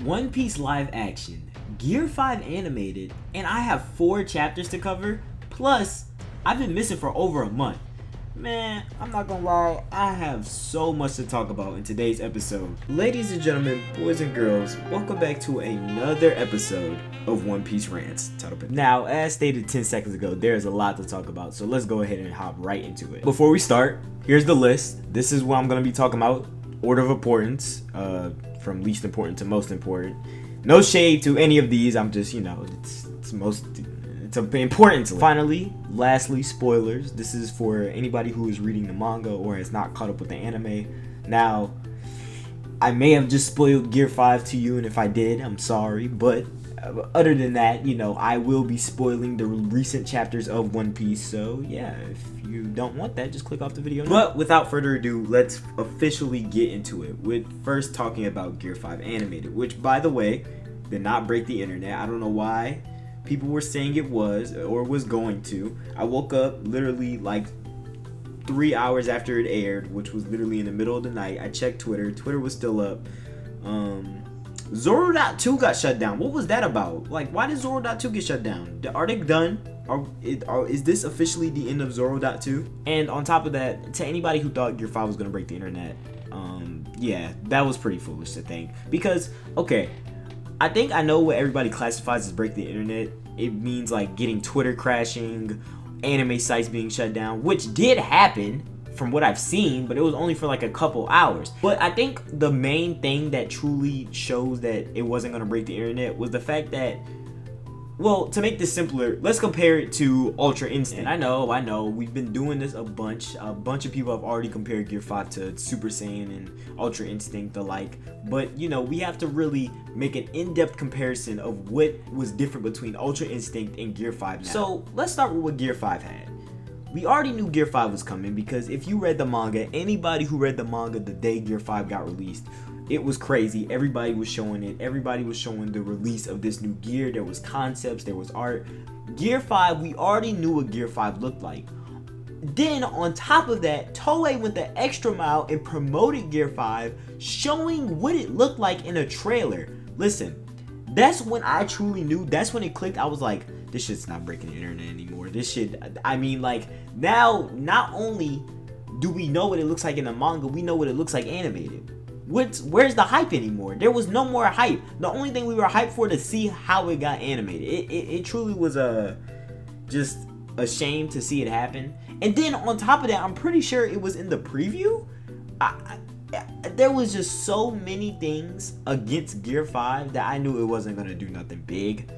One Piece live action, Gear 5 animated, and I have 4 chapters to cover, plus I've been missing for over a month. Man, I'm not gonna lie, I have so much to talk about in today's episode. Ladies and gentlemen, boys and girls, welcome back to another episode of One Piece Rants. Now, as stated 10 seconds ago, there's a lot to talk about, so let's go ahead and hop right into it. Before we start, here's the list. This is what I'm gonna be talking about, order of importance, from least important to most important. No shade to any of these, I'm just, it's important. Finally, lastly, spoilers. This is for anybody who is reading the manga or has not caught up with the anime. Now, I may have just spoiled Gear 5 to you, and if I did, I'm sorry, but other than that, I will be spoiling the recent chapters of One Piece, so yeah, if you don't want that, just click off the video now. But without further ado, let's officially get into it, with first talking about Gear 5 animated, which, by the way, did not break the internet. I don't know why people were saying it was, or was going to. I woke up literally like 3 hours after it aired, which was literally in the middle of the night. I checked Twitter. Twitter was still up. Zoro.2 got shut down. What was that about? Like, why did Zoro.2 get shut down? Are they done? Is this officially the end of Zoro.2? And on top of that, to anybody who thought Gear 5 was going to break the internet, yeah, that was pretty foolish to think. Because, okay, I think I know what everybody classifies as break the internet. It means like getting Twitter crashing, anime sites being shut down, which did happen from what I've seen, but it was only for like a couple hours. But I think the main thing that truly shows that it wasn't going to break the internet was the fact that, well, to make this simpler, let's compare it to Ultra Instinct. And I know, we've been doing this a bunch. A bunch of people have already compared Gear 5 to Super Saiyan and Ultra Instinct alike. But, we have to really make an in-depth comparison of what was different between Ultra Instinct and Gear 5 now. So, let's start with what Gear 5 had. We already knew Gear 5 was coming because if you read the manga, anybody who read the manga the day Gear 5 got released, it was crazy. Everybody was showing it. Everybody was showing the release of this new gear. There was concepts, there was art. Gear 5, we already knew what Gear 5 looked like. Then on top of that, Toei went the extra mile and promoted Gear 5, showing what it looked like in a trailer. Listen, that's when I truly knew. That's when it clicked. I was like, this shit's not breaking the internet anymore. This shit, now not only do we know what it looks like in the manga, we know what it looks like animated. Where's the hype anymore? There was no more hype. The only thing we were hyped for to see how it got animated. It truly was just a shame to see it happen. And then on top of that, I'm pretty sure it was in the preview. There was just so many things against Gear 5 that I knew it wasn't gonna do nothing big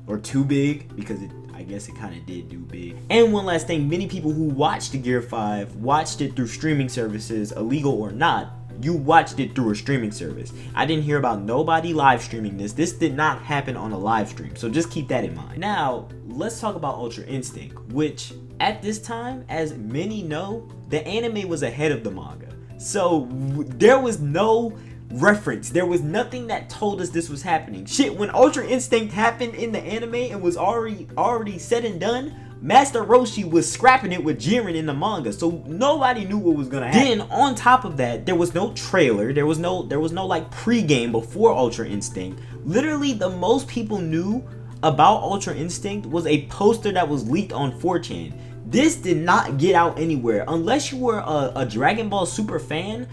or too big, because I guess it kind of did do big. And one last thing, many people who watched the Gear 5 watched it through streaming services, illegal or not. You watched it through a streaming service. I didn't hear about nobody live streaming this. This did not happen on a live stream, so just keep that in mind. Now, let's talk about Ultra Instinct, which at this time, as many know, the anime was ahead of the manga. So there was no reference. There was nothing that told us this was happening. Shit, when Ultra Instinct happened in the anime and was already said and done, Master Roshi was scrapping it with Jiren in the manga, so nobody knew what was gonna happen. Then on top of that, there was no trailer, there was no like pregame before Ultra Instinct. Literally, the most people knew about Ultra Instinct was a poster that was leaked on 4chan. This did not get out anywhere. Unless you were a Dragon Ball Super fan,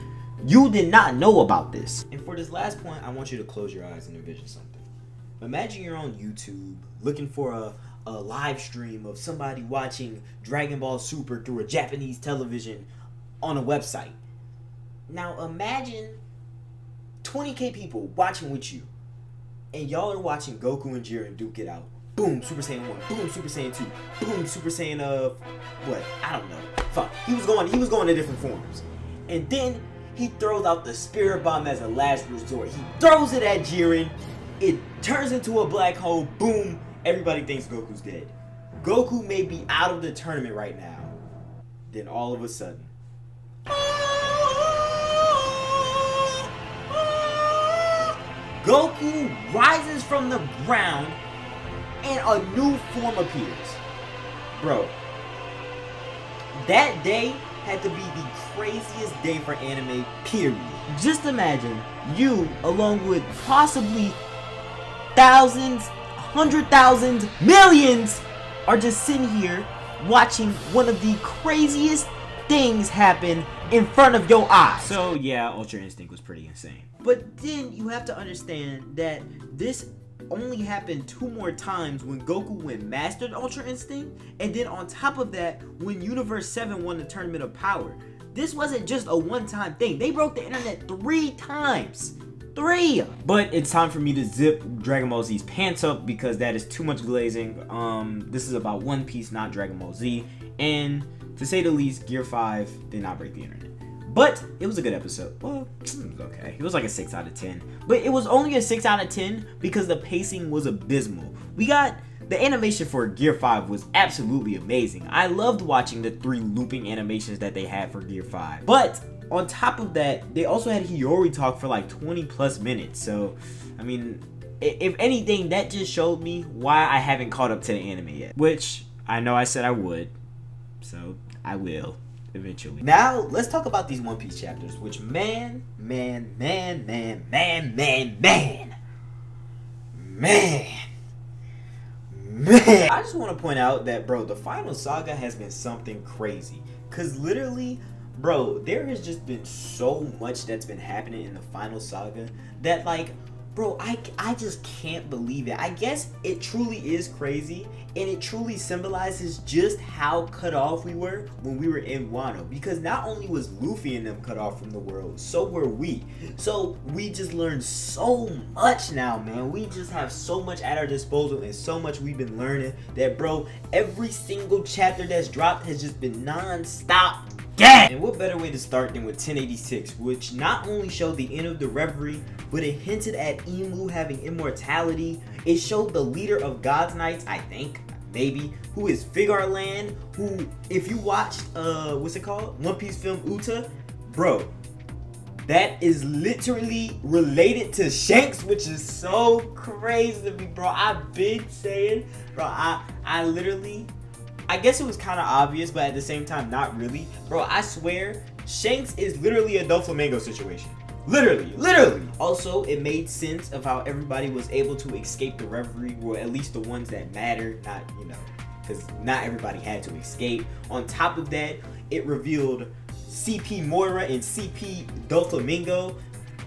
you did not know about this. And for this last point, I want you to close your eyes and envision something. Imagine you're on YouTube looking for a live stream of somebody watching Dragon Ball Super through a Japanese television on a website. Now imagine 20k people watching with you, and y'all are watching Goku and Jiren duke it out. Boom, Super Saiyan 1, boom, Super Saiyan 2, boom, Super Saiyan what? I don't know. Fuck. He was going to different forms. And then he throws out the Spirit Bomb as a last resort. He throws it at Jiren. It turns into a black hole. Boom. Everybody thinks Goku's dead. Goku may be out of the tournament right now. Then all of a sudden, Goku rises from the ground and a new form appears. Bro, that day had to be the craziest day for anime, period. just imagine you, along with possibly thousands, 100,000, millions, are just sitting here watching one of the craziest things happen in front of your eyes. So yeah, Ultra Instinct was pretty insane. But then you have to understand that this only happened 2 more times when Goku went mastered Ultra Instinct, and then on top of that, when Universe 7 won the Tournament of Power. This wasn't just a one-time thing. They broke the internet 3 times. 3! But it's time for me to zip Dragon Ball Z's pants up because that is too much glazing. This is about One Piece, not Dragon Ball Z. And to say the least, Gear 5 did not break the internet. But it was a good episode. Well, it was okay. It was like a 6 out of 10. But it was only a 6 out of 10 because the pacing was abysmal. The animation for Gear 5 was absolutely amazing. I loved watching the 3 looping animations that they had for Gear 5. But on top of that, they also had Hiyori talk for like 20 plus minutes. So, I mean, if anything, that just showed me why I haven't caught up to the anime yet. Which, I know I said I would. So, I will. Eventually. Now, let's talk about these One Piece chapters, which man. I just want to point out that, bro, the final saga has been something crazy. Because literally, bro, there has just been so much that's been happening in the final saga that, like, bro, I just can't believe it. I guess it truly is crazy, and it truly symbolizes just how cut off we were when we were in Wano. Because not only was Luffy and them cut off from the world, so were we. So we just learned so much now, man. We just have so much at our disposal and so much we've been learning that, bro, every single chapter that's dropped has just been non-stop. Yeah. And what better way to start than with 1086, which not only showed the end of the Reverie, but it hinted at Imu having immortality. It showed the leader of God's Knights, I think, maybe, who is Figar Land, who, if you watched, what's it called? One Piece film Uta, bro, that is literally related to Shanks, which is so crazy to me, bro. I've been saying, bro, I literally, I guess it was kind of obvious, but at the same time, not really. Bro, I swear, Shanks is literally a Doflamingo situation. Literally. Also, it made sense of how everybody was able to escape the Reverie, or at least the ones that matter, not, you know, because not everybody had to escape. On top of that, it revealed CP Moira and CP Doflamingo.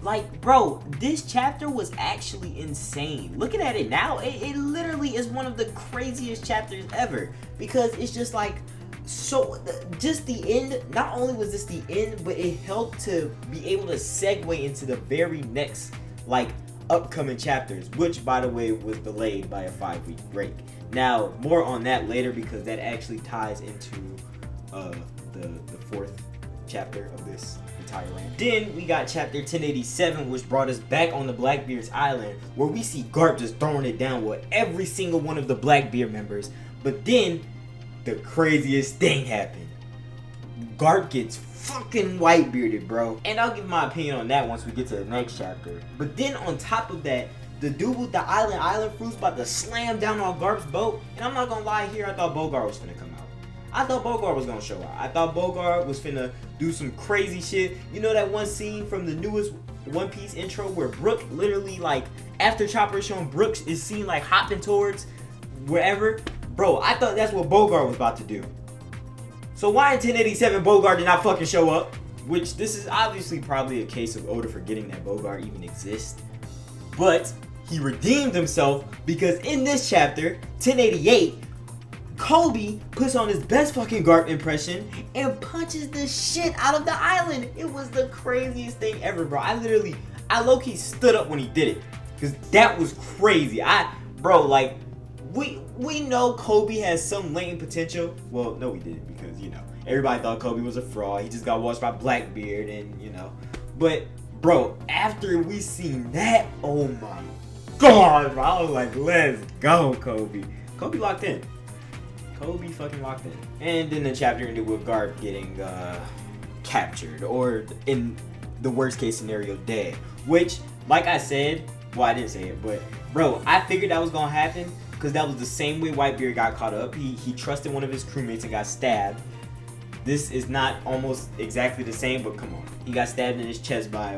Like, bro, this chapter was actually insane. Looking at it now, it literally is one of the craziest chapters ever. Because it's just like, so, just the end, not only was this the end, but it helped to be able to segue into the very next, like, upcoming chapters. Which, by the way, was delayed by a 5-week break. Now, more on that later because that actually ties into the 4th chapter of this entire rant. Then we got chapter 1087, which brought us back on the Blackbeard's island, where we see Garp just throwing it down with every single one of the Blackbeard members. But then the craziest thing happened. Garp gets fucking white-bearded, bro. And I'll give my opinion on that once we get to the next chapter. But then on top of that, the dude with the island fruit's about to slam down on Garp's boat. And I'm not gonna lie here, I thought Bogart was finna come out. I thought Bogart was gonna show out. I thought Bogart was finna do some crazy shit. You know that one scene from the newest One Piece intro where Brook literally, like, after Chopper is shown, Brooks is seen like hopping towards wherever? Bro, I thought that's what Bogart was about to do. So why in 1087 Bogart did not fucking show up? Which, this is obviously probably a case of Oda forgetting that Bogart even exists. But he redeemed himself because in this chapter, 1088, Kobe puts on his best fucking Garp impression and punches the shit out of the island. It was the craziest thing ever, bro. I low-key stood up when he did it. Because that was crazy. Bro, like, we know Kobe has some latent potential. Well, no, we didn't, because, you know, everybody thought Kobe was a fraud. He just got watched by Blackbeard, and, you know. But, bro, after we seen that, oh my god, bro, I was like, let's go, Kobe. Kobe locked in. Kobe fucking locked in. And then the chapter ended with Garp getting captured, or in the worst case scenario, dead. Which, like I said, well, I didn't say it, but, bro, I figured that was gonna happen. Because that was the same way Whitebeard got caught up. He trusted one of his crewmates and got stabbed. This is not almost exactly the same, but come on. He got stabbed in his chest by,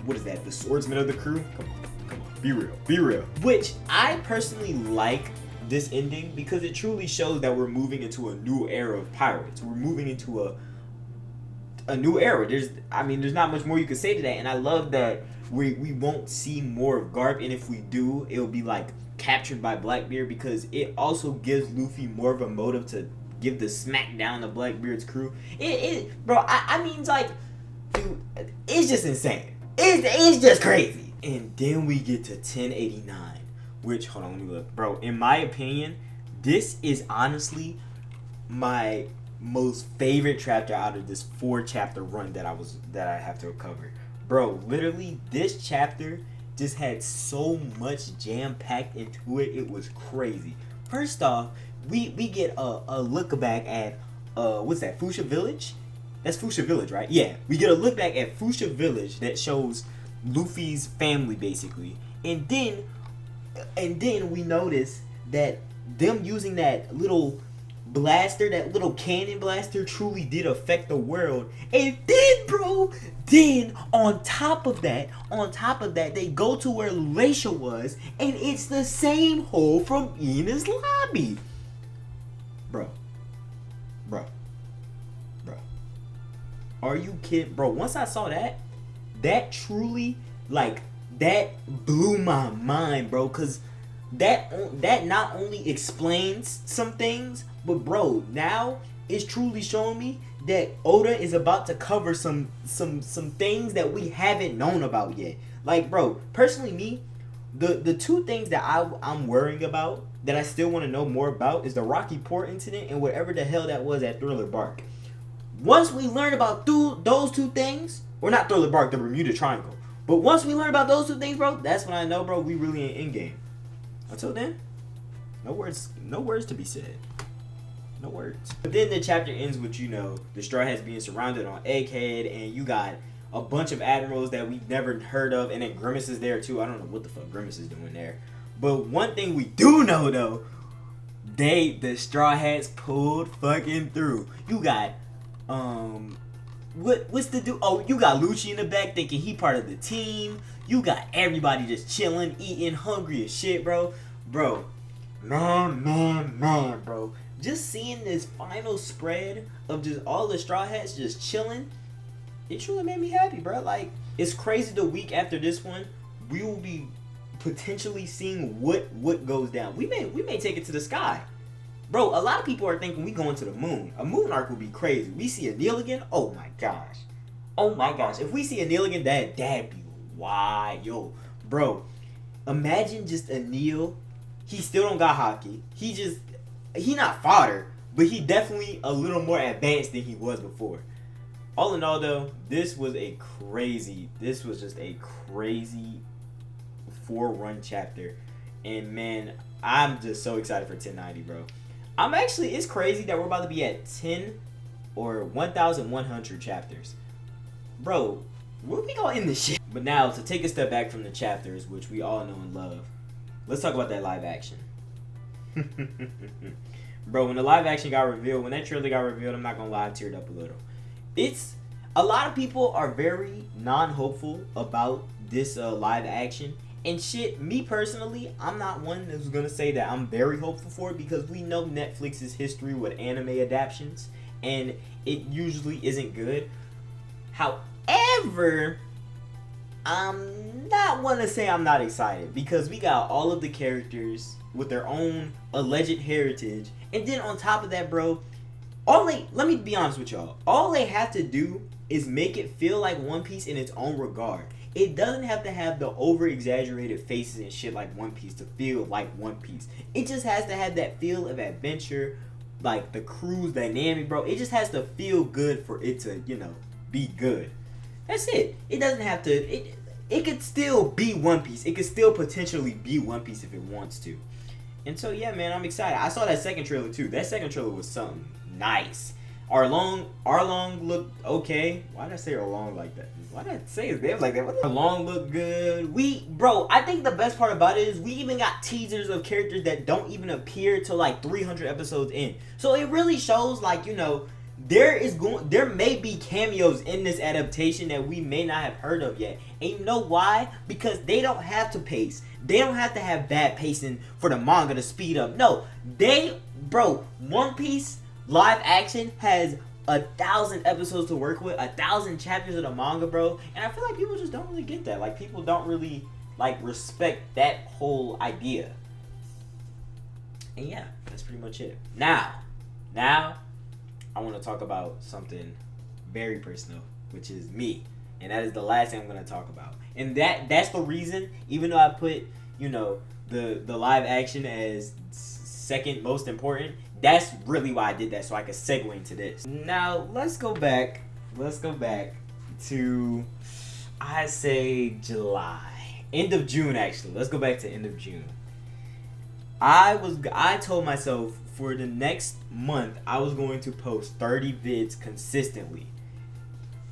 what is that, the swordsman of the crew? Come on, be real, be real. Which I personally like this ending because it truly shows that we're moving into a new era of pirates. We're moving into a new era. There's not much more you could say to that, and I love that we won't see more of Garp, and if we do, it'll be like captured by Blackbeard, because it also gives Luffy more of a motive to give the smack down to Blackbeard's crew. Bro, I mean, like, dude, it's just insane. It's just crazy. And then we get to 1089, which, hold on, let me look. Bro, in my opinion, this is honestly my most favorite chapter out of this 4-chapter run that I have to cover. Bro, literally, this chapter just had so much jam-packed into it. It was crazy. First off, we get a look back at what's that, Fuchsia Village? That's Fuchsia Village, right? Yeah. We get a look back at Fuchsia Village that shows Luffy's family, basically. And then we notice that them using that little blaster, that little cannon blaster, truly did affect the world. And then, bro, on top of that, they go to where Luatia was, and it's the same hole from Ena's lobby. Bro. Are you kidding? Bro, once I saw that truly, like, that blew my mind, bro, because that not only explains some things, but bro, now it's truly showing me that Oda is about to cover some things that we haven't known about yet. Like, bro, personally, me, the two things that I'm worrying about, that I still want to know more about, is the Rocky Port incident and whatever the hell that was at Thriller Bark. Once we learn about those two things, or not Thriller Bark, the Bermuda Triangle, but once we learn about those two things, bro, that's when I know, bro, we really ain't in game. Until then, no words to be said. No words. But then the chapter ends with, the Straw Hats being surrounded on Egghead, and you got a bunch of admirals that we've never heard of, and then Grimace is there too. I don't know what the fuck Grimace is doing there. But one thing we do know, though, the Straw Hats pulled fucking through. You got, what's the dude? Oh, you got Lucci in the back thinking he part of the team. You got everybody just chilling, eating, hungry as shit, bro. Bro, man, bro. Just seeing this final spread of just all the Straw Hats just chilling, it truly made me happy, bro. Like, it's crazy the week after this one, we will be potentially seeing what goes down. We may take it to the sky. Bro, a lot of people are thinking we going to the moon. A moon arc would be crazy. We see Anil again? Oh my gosh. If we see Anil again, that'd be wild. Yo, bro, imagine just Anil. He still don't got hockey. He not fodder, but he definitely a little more advanced than he was before. All in all, though, this was just a crazy 4-run chapter. And man, I'm just so excited for 1090, bro. It's crazy that we're about to be at 10 or 1,100 chapters. Bro, where we gonna end this shit? But now, to take a step back from the chapters, which we all know and love, let's talk about that live action. Bro, when the live action got revealed, when that trailer got revealed, I'm not gonna lie, I teared up a little. A lot of people are very non-hopeful about this live action. And shit, me personally, I'm not one who's gonna say that I'm very hopeful for it, because we know Netflix's history with anime adaptations, and it usually isn't good. However, I'm not one to say I'm not excited, because we got all of the characters with their own alleged heritage, and then on top of that, bro, let me be honest with y'all, all they have to do is make it feel like One Piece in its own regard. It doesn't have to have the over-exaggerated faces and shit like One Piece to feel like One Piece. It just has to have that feel of adventure, like the crew's dynamic, bro. It just has to feel good for it to, be good. That's it. It doesn't have to. It could still be One Piece. It could still potentially be One Piece if it wants to. And so, yeah, man, I'm excited. I saw that second trailer, too. That second trailer was something nice. Arlong looked okay. Why did I say Arlong like that? Why did I say his name like that? Arlong looked good. Bro, I think the best part about it is we even got teasers of characters that don't even appear till like 300 episodes in. So it really shows, like, there may be cameos in this adaptation that we may not have heard of yet. And you know why? Because they don't have to pace. They don't have to have bad pacing for the manga to speed up. No, One Piece live action has 1,000 episodes to work with, 1,000 chapters of the manga, bro. And I feel like people just don't really get that. Like, people don't really respect that whole idea. And yeah, that's pretty much it. Now, I want to talk about something very personal, which is me. And that is the last thing I'm going to talk about. And that's the reason, even though I put, the live action as second most important, that's really why I did that, so I could segue into this. Now, let's go back to, I say, July. End of June, actually. Let's go back to end of June. I told myself for the next month, I was going to post 30 vids consistently.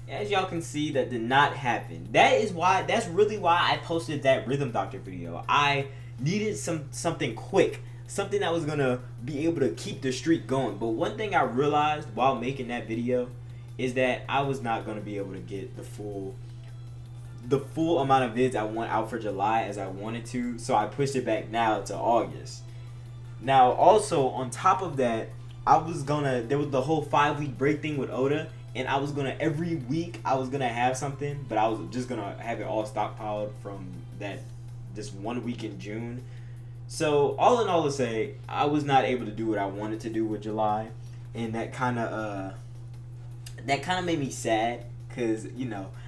As y'all can see, that did not happen. That's really why I posted that Rhythm Doctor video. I needed something quick. Something that was gonna be able to keep the streak going. But one thing I realized while making that video is that I was not gonna be able to get the full amount of vids I want out for July as I wanted to. So I pushed it back now to August. Now also on top of that, there was the whole 5-week break thing with Oda, and I was gonna every week I was gonna have something, but I was just gonna have it all stockpiled from this 1 week in June. So all in all to say, I was not able to do what I wanted to do with July, and that kind of made me sad, because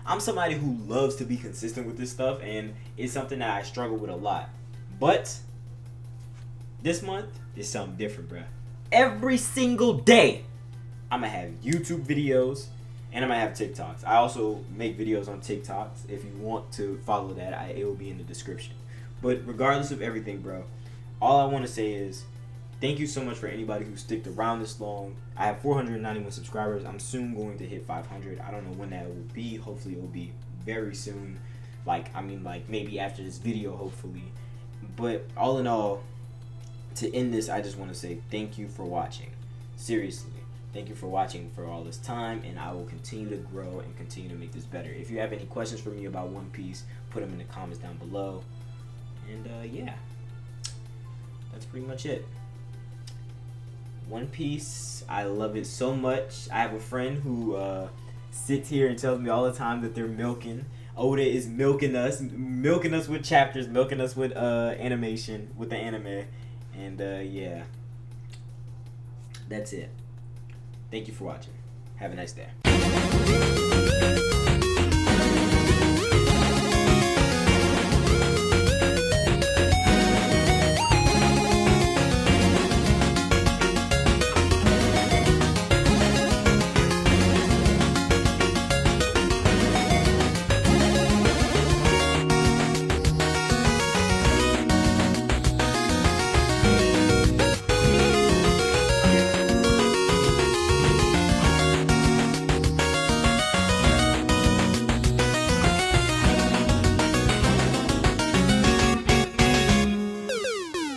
I'm somebody who loves to be consistent with this stuff, and it's something that I struggle with a lot. But this month is something different, bruh. Every single day I'm gonna have YouTube videos and I'm gonna have TikToks. I also make videos on TikToks. If you want to follow that, it will be in the description. But regardless of everything, bro, all I want to say is thank you so much for anybody who sticked around this long. I have 491 subscribers. I'm soon going to hit 500. I don't know when that will be. Hopefully it will be very soon. Maybe after this video, hopefully. But all in all, to end this, I just want to say thank you for watching. Seriously. Thank you for watching for all this time, and I will continue to grow and continue to make this better. If you have any questions for me about One Piece, put them in the comments down below. And yeah, that's pretty much it. One Piece, I love it so much. I have a friend who sits here and tells me all the time that they're milking. Oda is milking us with chapters, milking us with animation, with the anime. And yeah, that's it. Thank you for watching. Have a nice day.